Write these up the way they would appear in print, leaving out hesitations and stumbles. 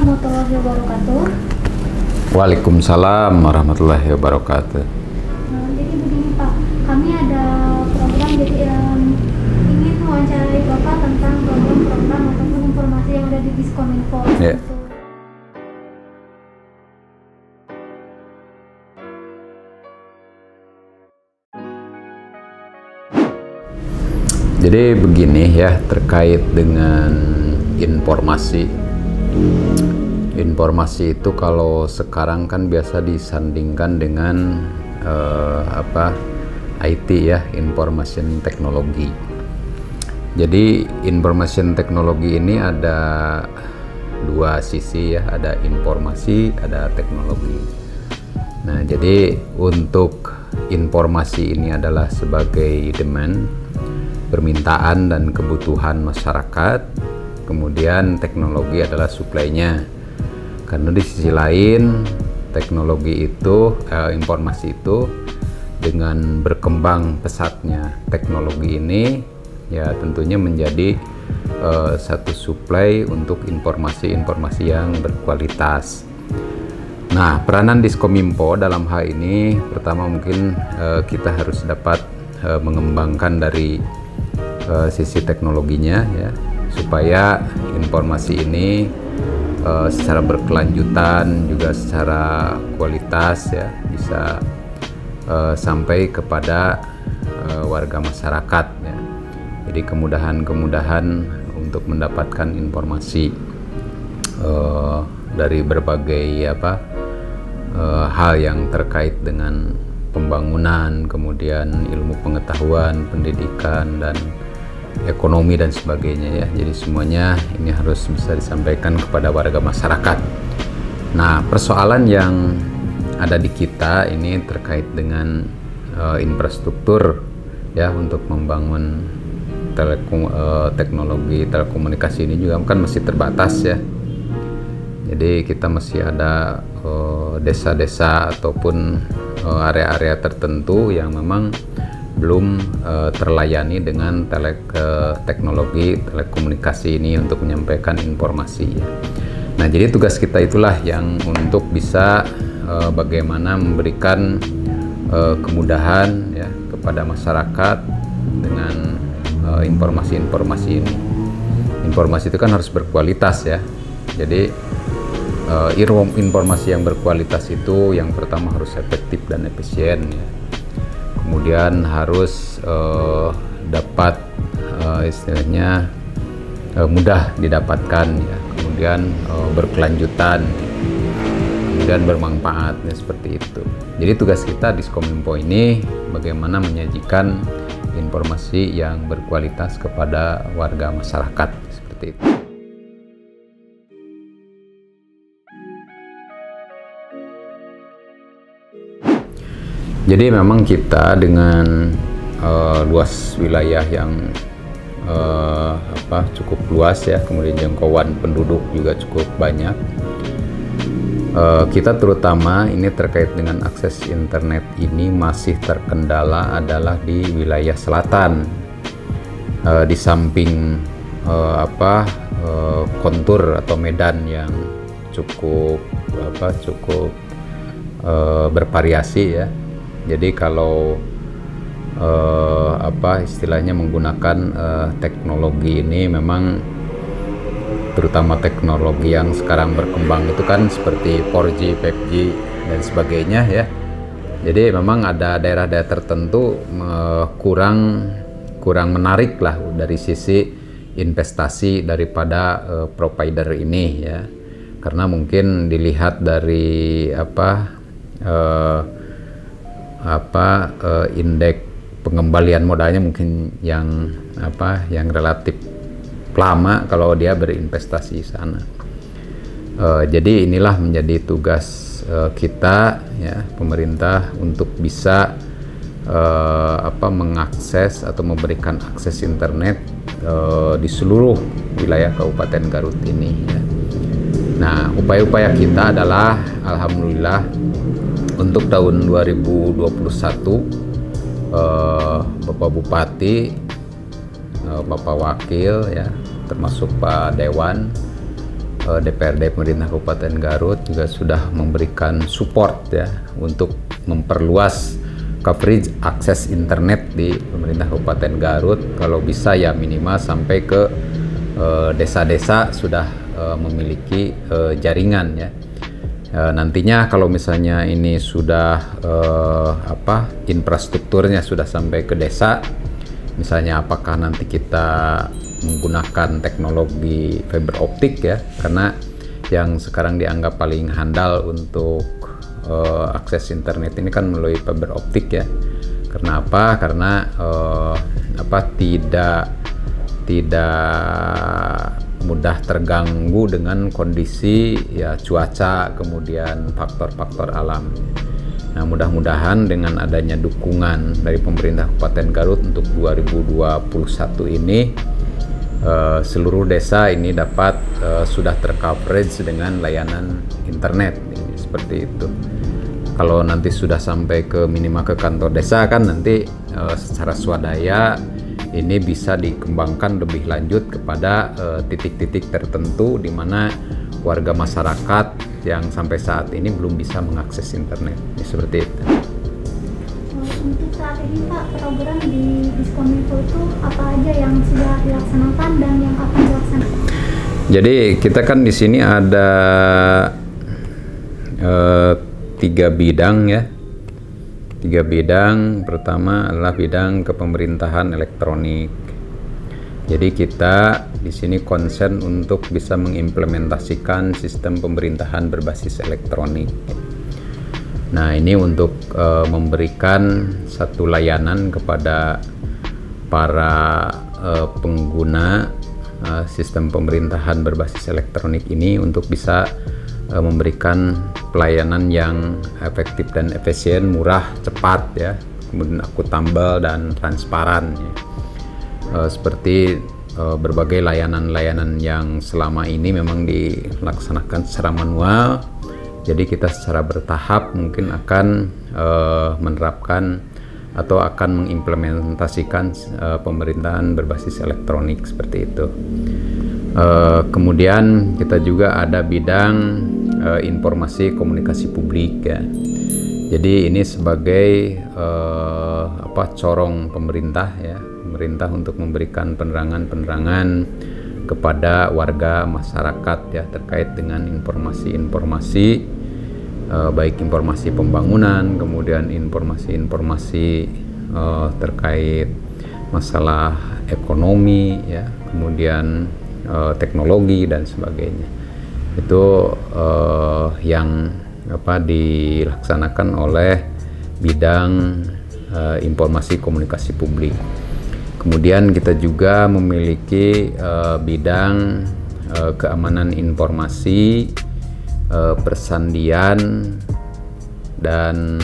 warahmatullahi wabarakatuh. Waalaikumsalam warahmatullahi wabarakatuh. Jadi begini Pak, kami ada program ingin mewawancarai Bapak tentang program-program ataupun informasi yang ada di Diskominfo. Ya. Jadi begini ya, terkait dengan informasi. Informasi itu kalau sekarang kan biasa disandingkan dengan IT ya, information technology. Jadi information technology ini ada dua sisi ya, ada informasi, ada teknologi. Nah, jadi untuk informasi ini adalah sebagai demand, permintaan dan kebutuhan masyarakat. Kemudian teknologi adalah supply-nya. Karena di sisi lain teknologi itu, informasi itu dengan berkembang pesatnya teknologi ini ya tentunya menjadi satu supply untuk informasi-informasi yang berkualitas. Nah, peranan Diskominfo dalam hal ini pertama mungkin kita harus dapat mengembangkan dari sisi teknologinya ya, supaya informasi ini secara berkelanjutan juga secara kualitas ya bisa sampai kepada warga masyarakat ya. Jadi kemudahan-kemudahan untuk mendapatkan informasi dari berbagai hal yang terkait dengan pembangunan, kemudian ilmu pengetahuan, pendidikan dan ekonomi dan sebagainya ya. Jadi semuanya ini harus bisa disampaikan kepada warga masyarakat. Nah, persoalan yang ada di kita ini terkait dengan infrastruktur ya, untuk membangun teknologi telekomunikasi ini juga kan masih terbatas ya. Jadi kita masih ada desa-desa ataupun area-area tertentu yang memang belum terlayani dengan teknologi telekomunikasi ini untuk menyampaikan informasi ya. Nah, jadi tugas kita itulah yang untuk bisa bagaimana memberikan kemudahan ya kepada masyarakat dengan informasi-informasi ini. Informasi itu kan harus berkualitas ya. Jadi informasi yang berkualitas itu yang pertama harus efektif dan efisien ya. Kemudian harus dapat istilahnya mudah didapatkan ya. Kemudian berkelanjutan, kemudian bermanfaat ya, seperti itu. Jadi tugas kita di Diskominfo ini bagaimana menyajikan informasi yang berkualitas kepada warga masyarakat seperti itu. Jadi memang kita dengan luas wilayah yang cukup luas ya, kemudian jangkauan penduduk juga cukup banyak. Kita terutama ini terkait dengan akses internet ini masih terkendala adalah di wilayah selatan. Di samping kontur atau medan yang cukup bervariasi ya. Jadi kalau istilahnya menggunakan teknologi ini memang terutama teknologi yang sekarang berkembang itu kan seperti 4G, 5G dan sebagainya ya. Jadi memang ada daerah-daerah tertentu kurang menarik lah dari sisi investasi daripada provider ini ya. Karena mungkin dilihat dari indeks pengembalian modalnya mungkin yang relatif lama kalau dia berinvestasi di sana. Jadi inilah menjadi tugas kita ya, pemerintah untuk bisa mengakses atau memberikan akses internet di seluruh wilayah Kabupaten Garut ini ya. Nah, upaya-upaya kita adalah alhamdulillah untuk tahun 2021 Bapak Bupati, Bapak Wakil ya, termasuk Pak Dewan DPRD pemerintah Kabupaten Garut juga sudah memberikan support ya untuk memperluas coverage akses internet di pemerintah Kabupaten Garut. Kalau bisa ya minimal sampai ke desa-desa sudah memiliki jaringan ya. Nantinya kalau misalnya ini sudah infrastrukturnya sudah sampai ke desa, misalnya apakah nanti kita menggunakan teknologi fiber optik ya, karena yang sekarang dianggap paling handal untuk akses internet ini kan melalui fiber optik ya. Karena apa? Karena tidak mudah terganggu dengan kondisi ya cuaca, kemudian faktor-faktor alam. Nah, mudah-mudahan dengan adanya dukungan dari pemerintah Kabupaten Garut untuk 2021 ini seluruh desa ini dapat sudah tercoverage dengan layanan internet ini, seperti itu. Kalau nanti sudah sampai ke minimal ke kantor desa kan nanti secara swadaya ini bisa dikembangkan lebih lanjut kepada titik-titik tertentu di mana warga masyarakat yang sampai saat ini belum bisa mengakses internet. Seperti itu. Untuk saat ini Pak, program di Diskominfo itu apa aja yang sudah dilaksanakan dan yang akan dilaksanakan? Jadi kita kan di sini ada 3 bidang ya. 3 bidang. Pertama adalah bidang kepemerintahan elektronik. Jadi kita di sini konsen untuk bisa mengimplementasikan sistem pemerintahan berbasis elektronik. Nah, ini untuk memberikan satu layanan kepada para pengguna sistem pemerintahan berbasis elektronik ini untuk bisa memberikan pelayanan yang efektif dan efisien, murah, cepat ya, kemudian akuntabel dan transparan ya. Seperti berbagai layanan-layanan yang selama ini memang dilaksanakan secara manual, jadi kita secara bertahap mungkin akan menerapkan atau akan mengimplementasikan pemerintahan berbasis elektronik seperti itu. Kemudian kita juga ada bidang informasi komunikasi publik ya. Jadi ini sebagai corong pemerintah ya, pemerintah untuk memberikan penerangan-penerangan kepada warga masyarakat ya terkait dengan informasi-informasi baik informasi pembangunan, kemudian informasi-informasi terkait masalah ekonomi ya, kemudian teknologi dan sebagainya. Itu yang dilaksanakan oleh bidang informasi komunikasi publik. Kemudian kita juga memiliki bidang keamanan informasi, persandian dan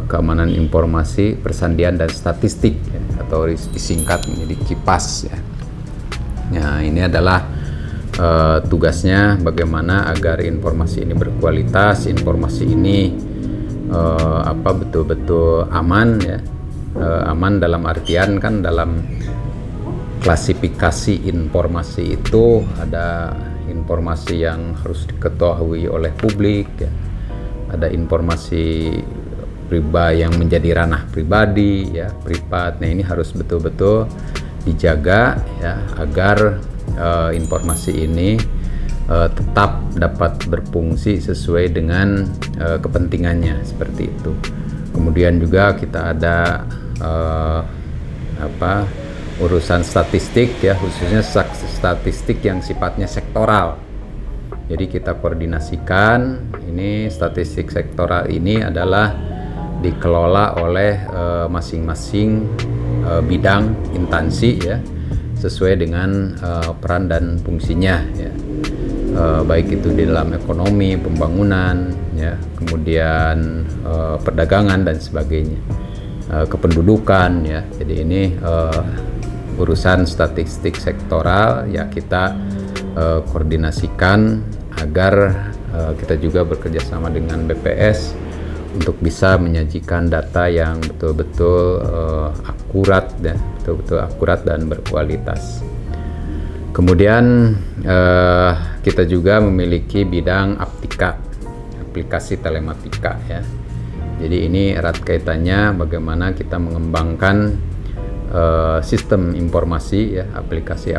keamanan informasi, persandian dan statistik ya, atau disingkat menjadi KIPAS ya. Nah, ini adalah tugasnya bagaimana agar informasi ini berkualitas, informasi ini betul-betul aman ya. Aman dalam artian kan dalam klasifikasi informasi itu ada informasi yang harus diketahui oleh publik ya. Ada informasi pribadi yang menjadi ranah pribadi ya, privat. Nah, ini harus betul-betul dijaga ya agar informasi ini tetap dapat berfungsi sesuai dengan kepentingannya seperti itu. Kemudian juga kita ada urusan statistik ya, khususnya statistik yang sifatnya sektoral. Jadi kita koordinasikan ini statistik sektoral ini adalah dikelola oleh masing-masing bidang instansi ya, sesuai dengan peran dan fungsinya ya. Baik itu di dalam ekonomi, pembangunan ya, kemudian perdagangan dan sebagainya, kependudukan ya. Jadi ini urusan statistik sektoral ya, kita koordinasikan agar kita juga bekerja sama dengan BPS untuk bisa menyajikan data yang betul-betul akurat ya, betul-betul akurat dan berkualitas. Kemudian kita juga memiliki bidang aplikasi telematika ya. Jadi ini erat kaitannya bagaimana kita mengembangkan sistem informasi ya, aplikasi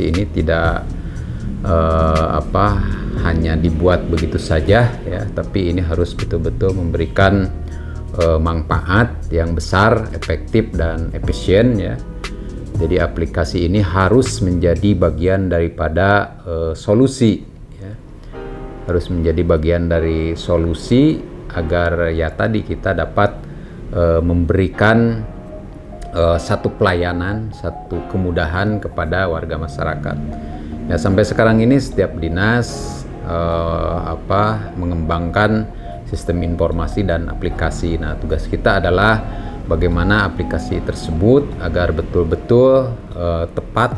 ini tidak hanya dibuat begitu saja ya, tapi ini harus betul-betul memberikan manfaat yang besar, efektif dan efisien ya. Jadi aplikasi ini harus menjadi bagian daripada solusi ya. Harus menjadi bagian dari solusi agar ya tadi kita dapat memberikan satu pelayanan, satu kemudahan kepada warga masyarakat. Ya, sampai sekarang ini setiap dinas mengembangkan sistem informasi dan aplikasi. Nah, tugas kita adalah bagaimana aplikasi tersebut agar betul-betul tepat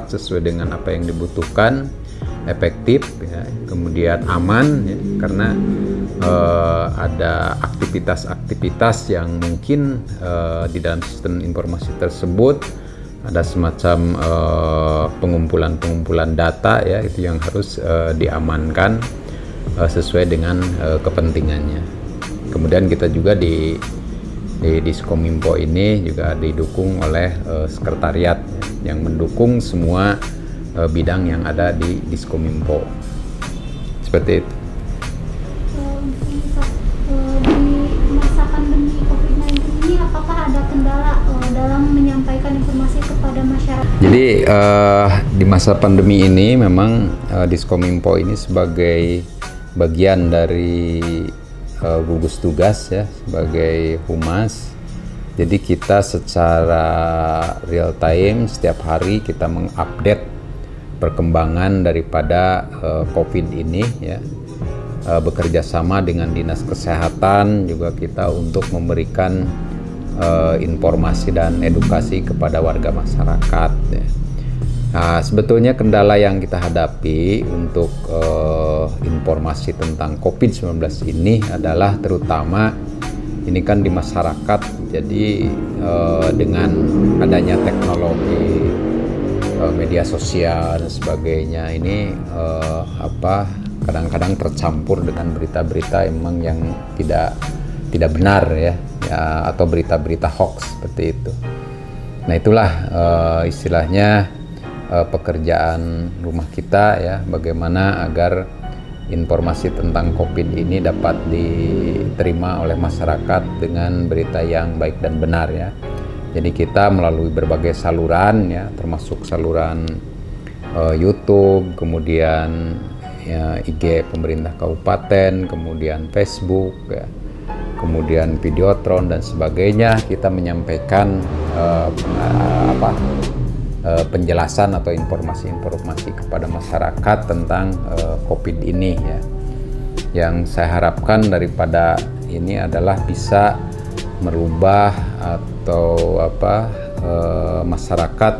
sesuai dengan apa yang dibutuhkan, efektif, ya, kemudian aman, ya, karena ada aktivitas-aktivitas yang mungkin di dalam sistem informasi tersebut ada semacam pengumpulan data ya, itu yang harus diamankan sesuai dengan kepentingannya. Kemudian kita juga di Diskominfo ini juga didukung oleh sekretariat yang mendukung semua bidang yang ada di Diskominfo. Seperti itu. Di masa pandemi COVID-19 ini apakah ada kendala dalam menyampaikan informasi kepada masyarakat? Jadi di masa pandemi ini memang Diskominfo ini sebagai bagian dari gugus tugas ya, sebagai humas. Jadi kita secara real time setiap hari kita mengupdate perkembangan daripada COVID ini ya. Bekerja sama dengan Dinas Kesehatan juga kita untuk memberikan informasi dan edukasi kepada warga masyarakat ya. Nah, sebetulnya kendala yang kita hadapi untuk informasi tentang COVID-19 ini adalah terutama ini kan di masyarakat. Jadi dengan adanya teknologi media sosial dan sebagainya ini kadang-kadang tercampur dengan berita-berita emang yang tidak benar ya, atau berita-berita hoax seperti itu. Nah, itulah istilahnya pekerjaan rumah kita ya, bagaimana agar informasi tentang COVID ini dapat diterima oleh masyarakat dengan berita yang baik dan benar ya. Jadi kita melalui berbagai saluran ya, termasuk saluran YouTube, kemudian ya, IG pemerintah kabupaten, kemudian Facebook ya, kemudian Videotron dan sebagainya, kita menyampaikan penjelasan atau informasi-informasi kepada masyarakat tentang COVID ini ya. Yang saya harapkan daripada ini adalah bisa merubah atau masyarakat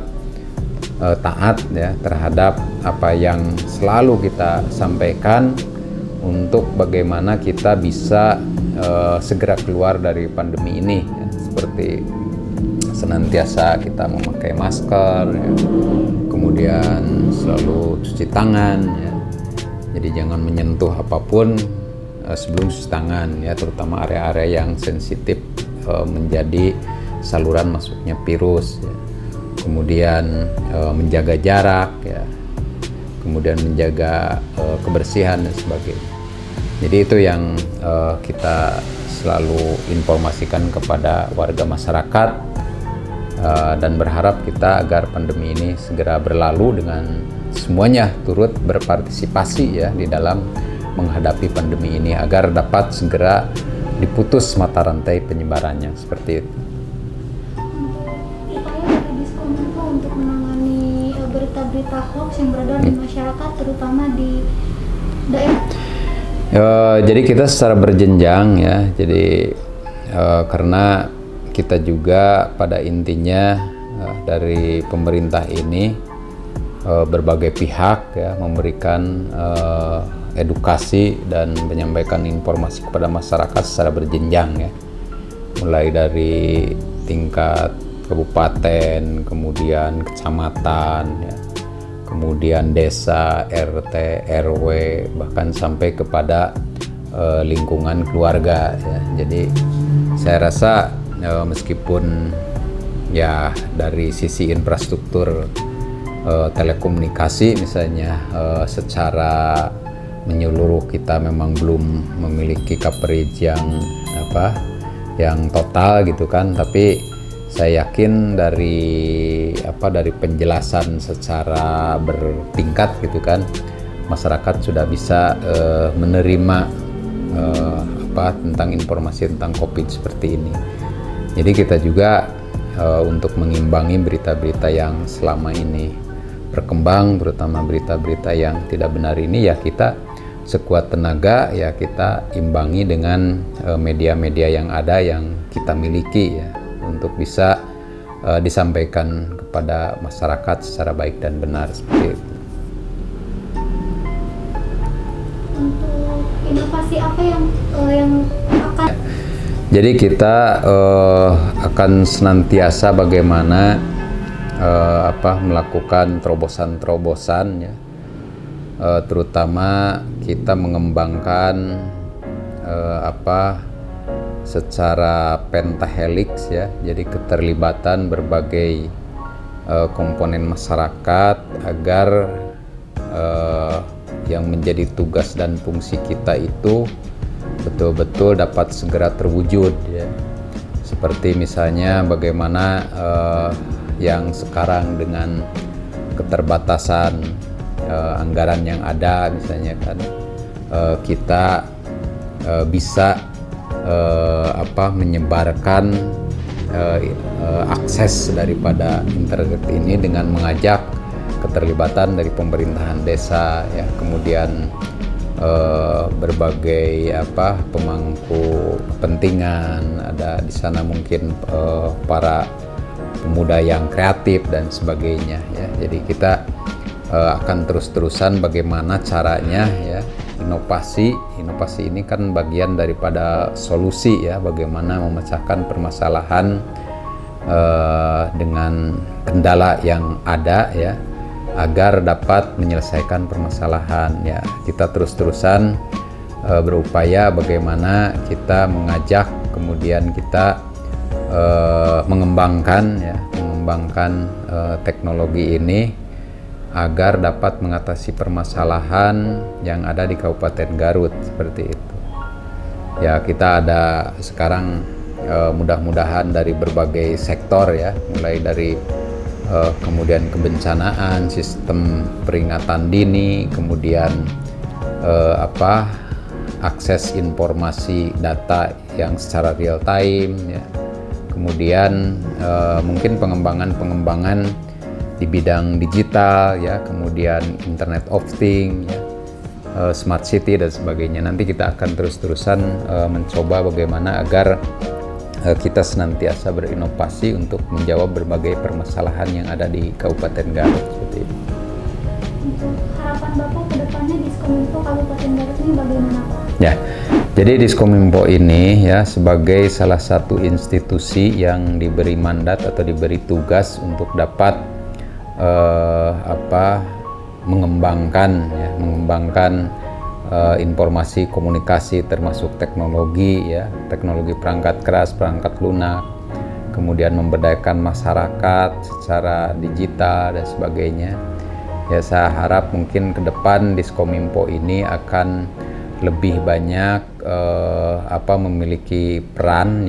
taat ya terhadap apa yang selalu kita sampaikan untuk bagaimana kita bisa segera keluar dari pandemi ini ya. Seperti senantiasa kita memakai masker ya. Kemudian selalu cuci tangan ya. Jadi jangan menyentuh apapun sebelum cuci tangan ya, terutama area-area yang sensitif menjadi saluran masuknya virus ya. Kemudian menjaga jarak ya, kemudian menjaga kebersihan dan sebagainya. Jadi itu yang kita selalu informasikan kepada warga masyarakat, dan berharap kita agar pandemi ini segera berlalu dengan semuanya turut berpartisipasi ya di dalam menghadapi pandemi ini agar dapat segera diputus mata rantai penyebarannya, seperti itu. Upaya dari Diskominfo untuk menangani berita-berita hoax yang beredar di masyarakat, terutama di daerah. Jadi kita secara berjenjang ya. Jadi karena kita juga pada intinya dari pemerintah ini berbagai pihak ya memberikan edukasi dan menyampaikan informasi kepada masyarakat secara berjenjang ya, mulai dari tingkat kabupaten, kemudian kecamatan, ya, kemudian desa, RT, RW, bahkan sampai kepada lingkungan keluarga, ya. Jadi saya rasa meskipun ya dari sisi infrastruktur telekomunikasi misalnya secara menyeluruh kita memang belum memiliki coverage yang total gitu kan, tapi saya yakin dari penjelasan secara bertingkat gitu kan, masyarakat sudah bisa menerima tentang informasi tentang COVID seperti ini. Jadi kita juga untuk mengimbangi berita-berita yang selama ini berkembang, terutama berita-berita yang tidak benar ini, ya kita sekuat tenaga ya kita imbangi dengan media-media yang ada yang kita miliki ya, untuk bisa disampaikan kepada masyarakat secara baik dan benar seperti itu. Untuk inovasi apa yang akan? Jadi kita akan senantiasa bagaimana melakukan terobosan-terobosan ya, terutama kita mengembangkan secara pentahelix ya, jadi keterlibatan berbagai komponen masyarakat agar yang menjadi tugas dan fungsi kita itu betul-betul dapat segera terwujud ya. Seperti misalnya bagaimana yang sekarang dengan keterbatasan anggaran yang ada misalnya kan, kita bisa menyebarkan akses daripada internet ini dengan mengajak keterlibatan dari pemerintahan desa ya, kemudian berbagai pemangku kepentingan ada di sana, mungkin para pemuda yang kreatif dan sebagainya ya. Jadi kita akan terus-terusan bagaimana caranya ya, inovasi ini kan bagian daripada solusi ya, bagaimana memecahkan permasalahan dengan kendala yang ada ya, agar dapat menyelesaikan permasalahan ya. Kita terus-terusan berupaya bagaimana kita mengajak, kemudian kita mengembangkan teknologi ini agar dapat mengatasi permasalahan yang ada di Kabupaten Garut seperti itu. Ya, kita ada sekarang mudah-mudahan dari berbagai sektor ya, mulai dari kemudian kebencanaan, sistem peringatan dini, kemudian akses informasi data yang secara real time ya. Kemudian mungkin pengembangan di bidang digital ya, kemudian Internet of Things ya, Smart City dan sebagainya. Nanti kita akan terus-terusan mencoba bagaimana agar kita senantiasa berinovasi untuk menjawab berbagai permasalahan yang ada di Kabupaten Garut seperti itu. Untuk harapan Bapak ke depannya Diskominfo Kabupaten Garut ini bagaimana Pak? Ya, jadi Diskominfo ini ya sebagai salah satu institusi yang diberi mandat atau diberi tugas untuk dapat mengembangkan informasi komunikasi termasuk teknologi ya, teknologi perangkat keras, perangkat lunak, kemudian memberdayakan masyarakat secara digital dan sebagainya. Ya, saya harap mungkin ke depan Diskominfo ini akan lebih banyak memiliki peran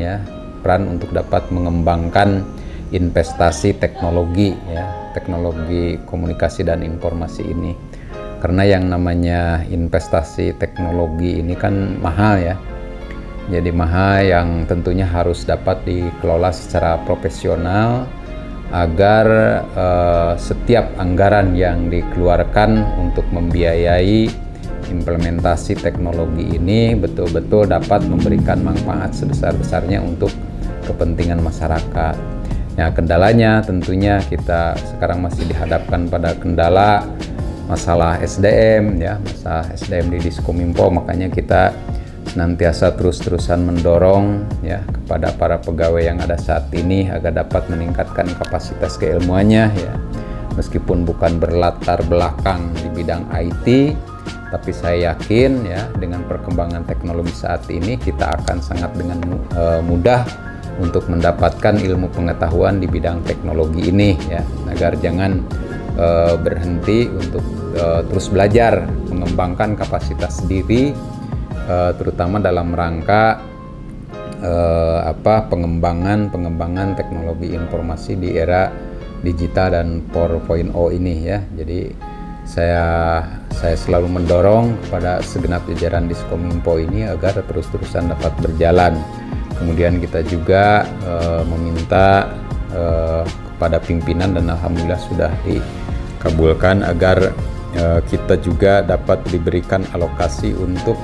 untuk dapat mengembangkan investasi teknologi ya, teknologi komunikasi dan informasi ini. Karena yang namanya investasi teknologi ini kan mahal ya. Jadi mahal, yang tentunya harus dapat dikelola secara profesional agar setiap anggaran yang dikeluarkan untuk membiayai implementasi teknologi ini betul-betul dapat memberikan manfaat sebesar-besarnya untuk kepentingan masyarakat. Nah, kendalanya tentunya kita sekarang masih dihadapkan pada kendala masalah SDM ya, masalah SDM di Diskominfo, makanya kita senantiasa terus-terusan mendorong ya kepada para pegawai yang ada saat ini agar dapat meningkatkan kapasitas keilmuannya ya. Meskipun bukan berlatar belakang di bidang IT, tapi saya yakin ya dengan perkembangan teknologi saat ini kita akan sangat dengan mudah untuk mendapatkan ilmu pengetahuan di bidang teknologi ini ya, agar jangan berhenti untuk terus belajar mengembangkan kapasitas diri, terutama dalam rangka pengembangan teknologi informasi di era digital dan 4.0 ini ya. Jadi saya selalu mendorong kepada segenap jajaran Diskominfo ini agar terus-terusan dapat berjalan. Kemudian kita juga meminta kepada pimpinan, dan alhamdulillah sudah dikabulkan, agar kita juga dapat diberikan alokasi untuk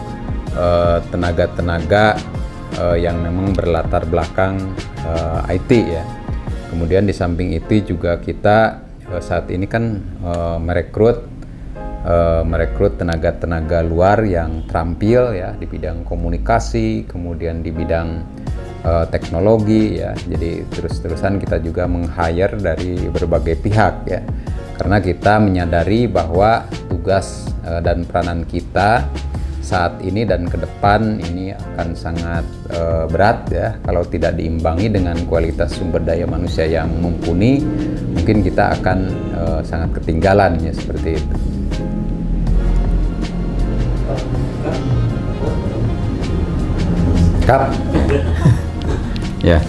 tenaga-tenaga yang memang berlatar belakang IT ya. Kemudian di samping itu juga kita saat ini kan merekrut tenaga-tenaga luar yang terampil ya di bidang komunikasi, kemudian di bidang teknologi ya. Jadi terus-terusan kita juga meng-hire dari berbagai pihak ya. Karena kita menyadari bahwa tugas dan peranan kita saat ini dan ke depan ini akan sangat berat ya, kalau tidak diimbangi dengan kualitas sumber daya manusia yang mumpuni, mungkin kita akan sangat ketinggalan ya, seperti itu. Kap. Ya.